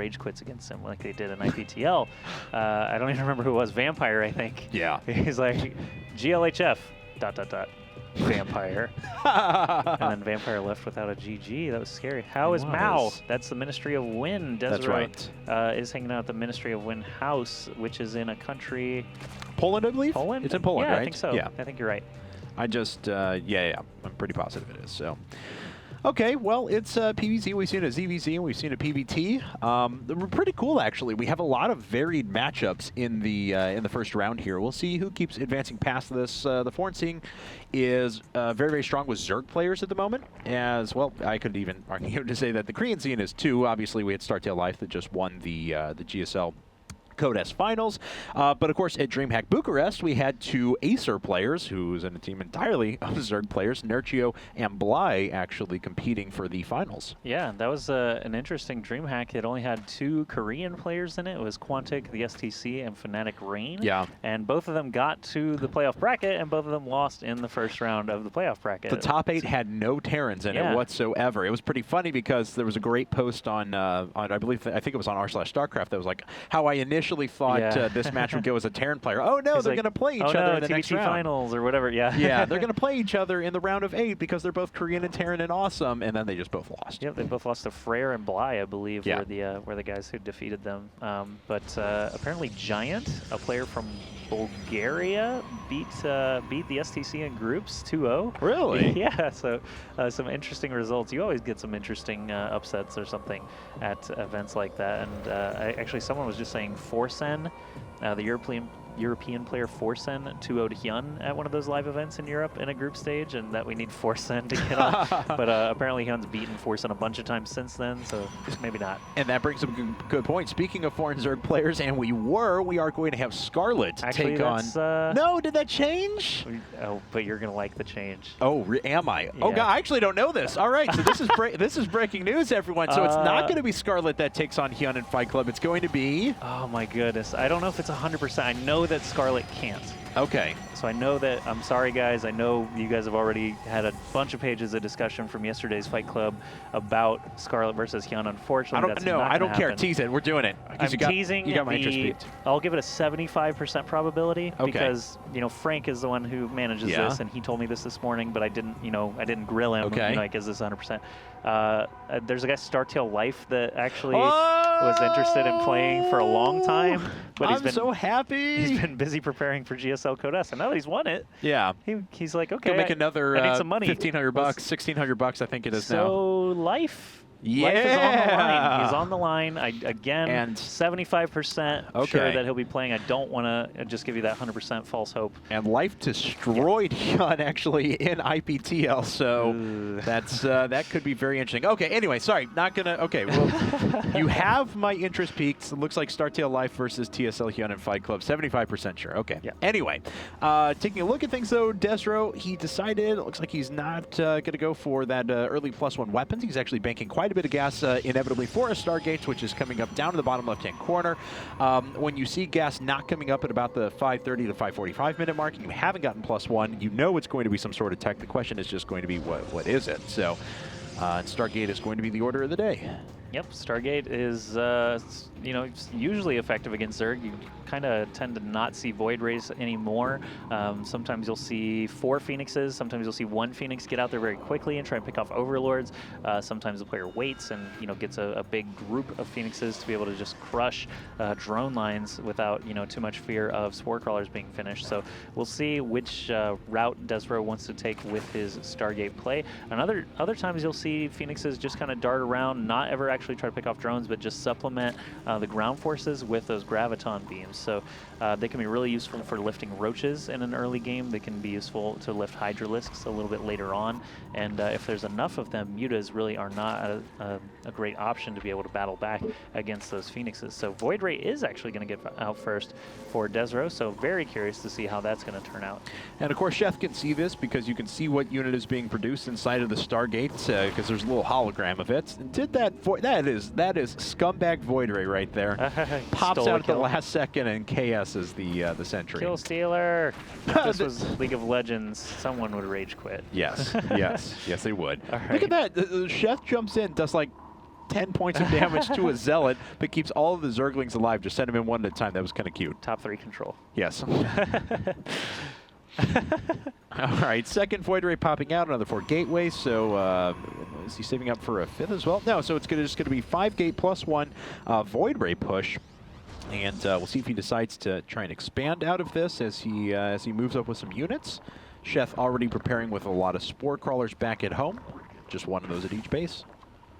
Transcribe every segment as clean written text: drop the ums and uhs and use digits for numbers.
rage quits against him like they did in IPTL. I don't even remember who it was. Vampire, I think. Yeah. He's like, GLHF, ... Vampire. And then Vampire left without a GG. That was scary. How is Mao? That's the Ministry of Wind. Desrow, that's right. Is hanging out at the Ministry of Wind house, which is in a country... Poland, I believe? Poland? It's in Poland, yeah, right? I think so. Yeah. I think you're right. I just, yeah, I'm pretty positive it is, so... Okay, well, it's PVZ. We've seen a ZVZ and we've seen a PVT. They're pretty cool, actually. We have a lot of varied matchups in the first round here. We'll see who keeps advancing past this. The Forensing is very, very strong with Zerg players at the moment. As well, I could even argue to say that the Korean scene is too. Obviously, we had Startail Life that just won the GSL Code S Finals. But of course, at DreamHack Bucharest, we had two Acer players, who's in a team entirely of Zerg players, Nerchio and Bly, actually competing for the finals. Yeah, that was an interesting DreamHack. It only had 2 Korean players in it. It was Quantic, the STC, and Fnatic Rain. Yeah. And both of them got to the playoff bracket, and both of them lost in the first round of the playoff bracket. The top 8 had no Terrans in it whatsoever. It was pretty funny because there was a great post on I think it was on r/StarCraft that was like how I initially thought this match would go as a Terran player. Oh no, they're going to play each other in the next round. finals or whatever. Yeah. Yeah, they're going to play each other in the round of 8 because they're both Korean and Terran and awesome, and then they just both lost. Yep, they both lost to Freyr and Bly, I believe, were the guys who defeated them. But apparently Giant, a player from Bulgaria, beat the STC in groups 2-0. Really? Yeah, so some interesting results. You always get some interesting upsets or something at events like that. And actually, someone was just saying Forsen, the European player Forsen 2-0'd Hyun at one of those live events in Europe in a group stage, and that we need Forsen to get on. But apparently Hyun's beaten Forsen a bunch of times since then, so maybe not. And that brings up a good point. Speaking of foreign Zerg players, and we are going to have Scarlet take on... No, did that change? Oh, but you're going to like the change. Oh, am I? Yeah. Oh, God, I actually don't know this. All right, so this is this is breaking news, everyone. So it's not going to be Scarlet that takes on Hyun in Fight Club. It's going to be... Oh, my goodness. I don't know if it's 100%. I know that Scarlet can't. Okay. So I know that, I'm sorry guys, I know you guys have already had a bunch of pages of discussion from yesterday's Fight Club about Scarlet versus Hyun. Unfortunately, I don't care. Tease it. We're doing it. I'm teasing. You got my interest peaked. I'll give it a 75% probability because, you know, Frank is the one who manages this, and he told me this morning, but I didn't grill him. Okay. You know, like, is this 100%? There's a guy, Startail Life, that actually was interested in playing for a long time, but I'm so happy. He's been busy preparing for GSL Code S, and now that he's won it, he's like, okay, go make another I need some money. $1,500, $1,600, I think it is now. So Life Yeah. Life is on the line. He's on the line. Again, 75% sure that he'll be playing. I don't want to just give you that 100% false hope. And Life destroyed Hyun actually in IPTL, so that's that could be very interesting. Okay, anyway, sorry, not gonna. Okay, well, you have my interest peaked. It looks like Startail Life versus TSL Hyun and Fight Club. 75% sure. Okay. Yeah. Anyway, taking a look at things though, Desrow, he decided. It looks like he's not going to go for that early +1 weapons. He's actually banking quite a bit of gas inevitably for a Stargate, which is coming up down to the bottom left-hand corner. When you see gas not coming up at about the 5:30 to 5:45 minute mark, and you haven't gotten +1, you know it's going to be some sort of tech. The question is just going to be what is it? So Stargate is going to be the order of the day. Yep, Stargate is usually effective against Zerg. You kind of tend to not see Void Rays anymore. Sometimes you'll see 4 Phoenixes. Sometimes you'll see 1 Phoenix get out there very quickly and try and pick off Overlords. Sometimes the player waits and gets a big group of Phoenixes to be able to just crush drone lines without too much fear of Spore Crawlers being finished. So we'll see which route Desrow wants to take with his Stargate play. And other times you'll see Phoenixes just kind of dart around, not ever actually try to pick off drones, but just supplement the ground forces with those graviton beams. So they can be really useful for lifting roaches in an early game. They can be useful to lift Hydralisks a little bit later on. And if there's enough of them, mutas really are not a great option to be able to battle back against those Phoenixes. So Void Ray is actually going to get out first for Desrow. So very curious to see how that's going to turn out. And of course, Sheth can see this because you can see what unit is being produced inside of the Stargate because there's a little hologram of it. And that is scumbag Void Ray right there. Pops out at the last second and KS is the sentry. Kill Stealer. If this was League of Legends, someone would rage quit. Yes, yes, they would. Right. Look at that. Sheth jumps in, does like 10 points of damage to a Zealot, but keeps all of the Zerglings alive. Just send them in one at a time. That was kind of cute. Top 3 control. Yes. All right, second Void Ray popping out, another 4 gateways. So is he saving up for a 5th as well? No, so it's just going to be 5 gate plus 1 Void Ray push. And we'll see if he decides to try and expand out of this as he moves up with some units. Sheth already preparing with a lot of Spore Crawlers back at home. Just one of those at each base.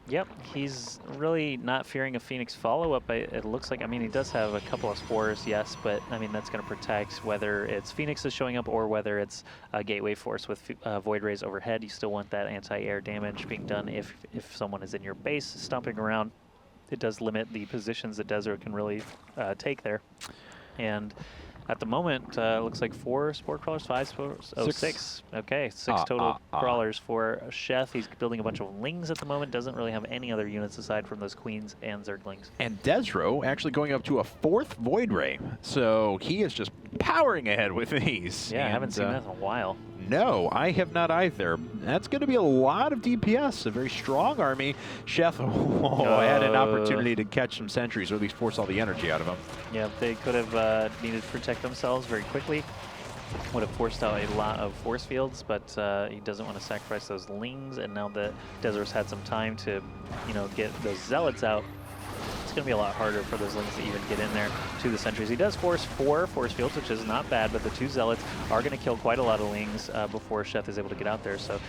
Yep, he's really not fearing a Phoenix follow-up. It looks like, I mean, he does have a couple of spores, yes, but I mean, that's going to protect whether it's Phoenixes showing up or whether it's a Gateway Force with Void Rays overhead. You still want that anti-air damage being done if someone is in your base stomping around. It does limit the positions that Desrow can really take there. And at the moment, looks like 4 Spore Crawlers, 5 Spores, oh, 6. Okay, 6 total Crawlers for Sheth. He's building a bunch of Lings at the moment, doesn't really have any other units aside from those Queens and Zerglings. And Desrow actually going up to a 4th Void Ray. So he is just powering ahead with these. Yeah, I haven't seen that in a while. No, I have not either. That's going to be a lot of DPS, a very strong army. Sheth had an opportunity to catch some sentries, or at least force all the energy out of them. Yeah, they could have needed to protect themselves very quickly. Would have forced out a lot of force fields, but he doesn't want to sacrifice those Lings, and now that Desrow's had some time to, get those Zealots out, it's going to be a lot harder for those Lings to even get in there to the sentries. He does force 4 force fields, which is not bad, but the 2 Zealots are going to kill quite a lot of Lings before Sheth is able to get out there. So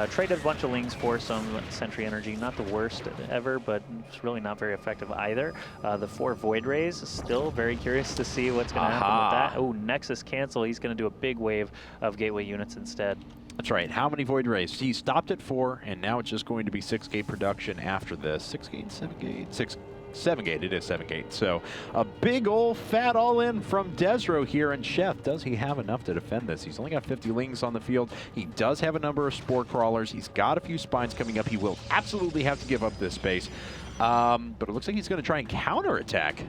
traded a bunch of Lings for some sentry energy. Not the worst ever, but it's really not very effective either. The 4 Void Rays, still very curious to see what's going to happen with that. Oh, Nexus cancel. He's going to do a big wave of Gateway units instead. That's right. How many Void Rays? He stopped at 4, and now it's just going to be 6 gate production after this. 6 gate, 7 gate, 7 gate, it is 7 gate. So a big old fat all-in from Desrow here, and Sheth, does he have enough to defend this? He's only got 50 Lings on the field. He does have a number of Spore Crawlers. He's got a few Spines coming up. He will absolutely have to give up this space. But it looks like he's going to try and counterattack.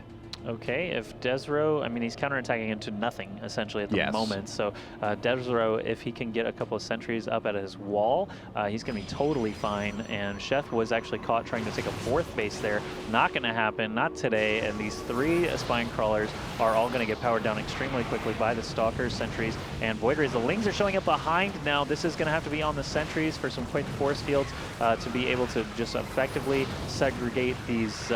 Okay, if Desrow, I mean, he's counterattacking into nothing, essentially, at the moment. So Desrow, if he can get a couple of sentries up at his wall, he's going to be totally fine. And Sheth was actually caught trying to take a 4th base there. Not going to happen, not today. And these 3 Spine Crawlers are all going to get powered down extremely quickly by the Stalkers, Sentries, and Void Rays. The Lings are showing up behind now. This is going to have to be on the Sentries for some quick force fields to be able to just effectively segregate these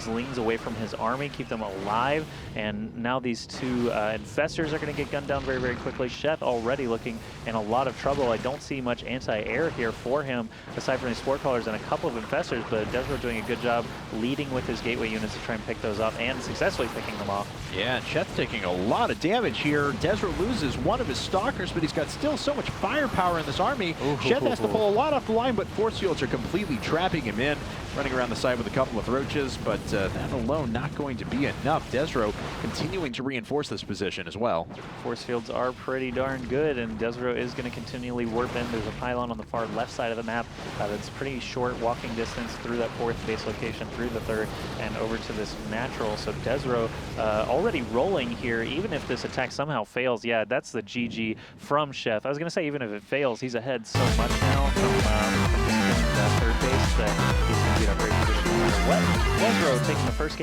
Lings away from his army, keep them alive. And now these 2 Infestors are going to get gunned down very, very quickly. Sheth already looking in a lot of trouble. I don't see much anti-air here for him, aside from his Spore Crawlers and a couple of Infestors, but Desrow doing a good job leading with his Gateway units to try and pick those off, and successfully picking them off. Yeah, and Sheth taking a lot of damage here. Desrow loses one of his Stalkers, but he's got still so much firepower in this army. Sheth has to pull a lot off the line, but force fields are completely trapping him in. Running around the side with a couple of roaches, but that alone not going to be enough. Desrow continuing to reinforce this position as well. Force fields are pretty darn good, and Desrow is going to continually warp in. There's a pylon on the far left side of the map that's pretty short walking distance through that 4th base location, through the 3rd, and over to this natural. So Desrow already rolling here, even if this attack somehow fails. Yeah, that's the GG from Sheth. I was going to say, even if it fails, he's ahead so much now from that 3rd base that he's going to be in a great position no matter what. Desrow taking the first game.